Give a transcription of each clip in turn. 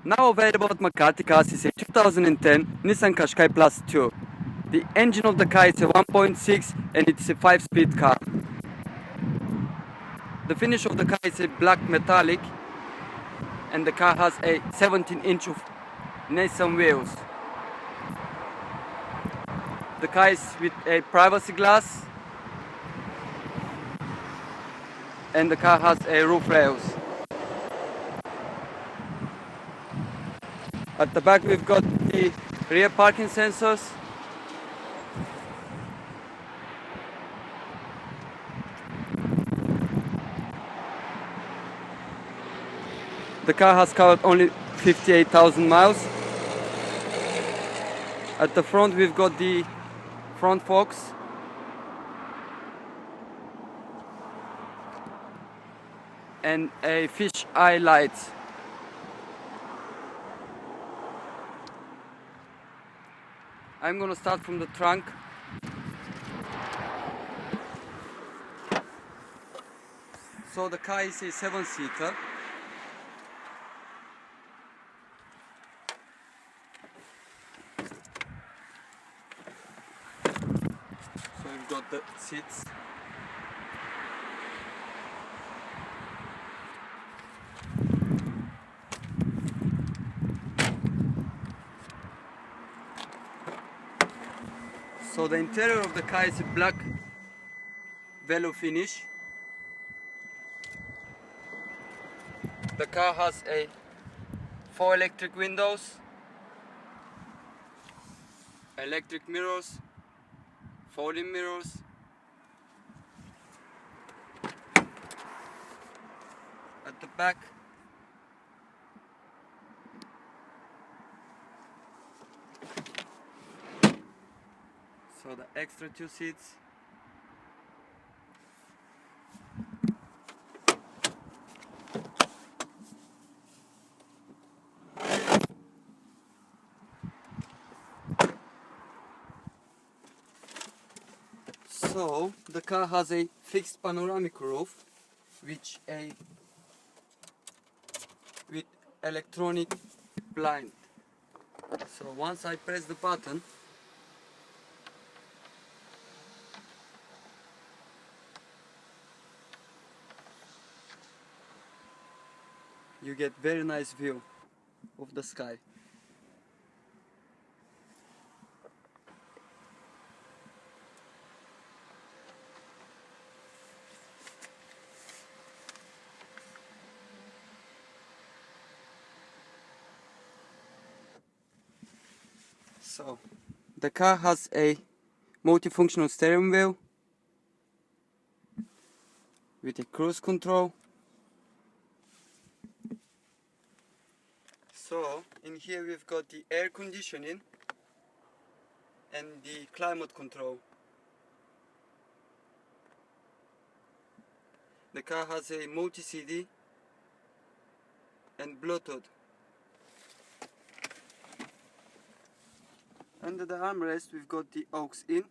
Now available at McCarthy Cars is a 2010 Nissan Qashqai Plus 2. The engine of the car is a 1.6 and it's a 5-speed car. The finish of the car is a black metallic and the car has a 17-inch of Nissan wheels. The car is with a privacy glass and the car has a roof rails. At the back we've got the rear parking sensors. The car has covered only 58,000 miles. At the front we've got the front forks. And a fish eye light. I'm gonna start from the trunk. So the car is a 7-seater. So we've got the seats. So the interior of the car is a black velour finish. The car has 4 electric windows, electric mirrors, folding mirrors, at the back so the extra 2 seats. So the car has a fixed panoramic roof with electronic blind. So once I press the button, you get very nice view of the sky. So the car has a multifunctional steering wheel with a cruise control. So in here we've got the air conditioning and the climate control. The car has a multi-CD and Bluetooth. Under the armrest we've got the aux in.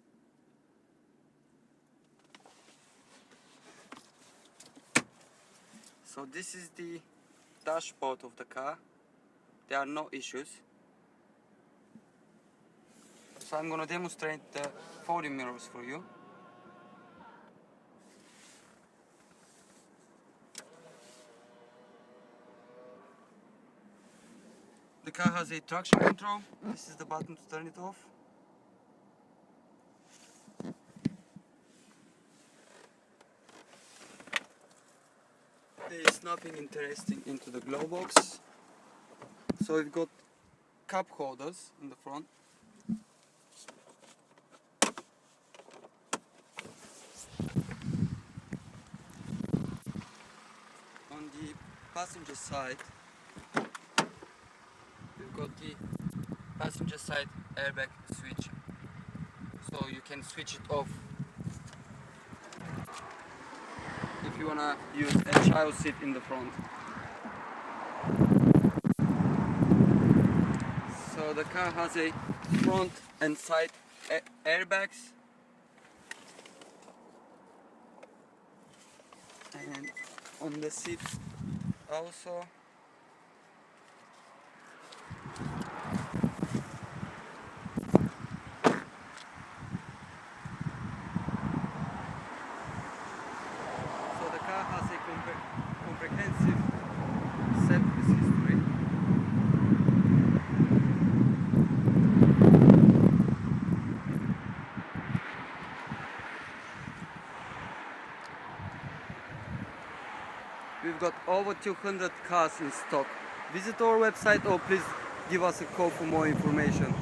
So this is the dashboard of the car. There are no issues. So I'm gonna demonstrate the folding mirrors for you. The car has a traction control. This is the button to turn it off. There is nothing interesting into the glove box. So we've got cup holders in the front. On the passenger side, we've got the passenger side airbag switch. So you can switch it off if you wanna use a child seat in the front. So the car has a front and side airbags, and on the seat also We've got over 200 cars in stock. Visit our website or please give us a call for more information.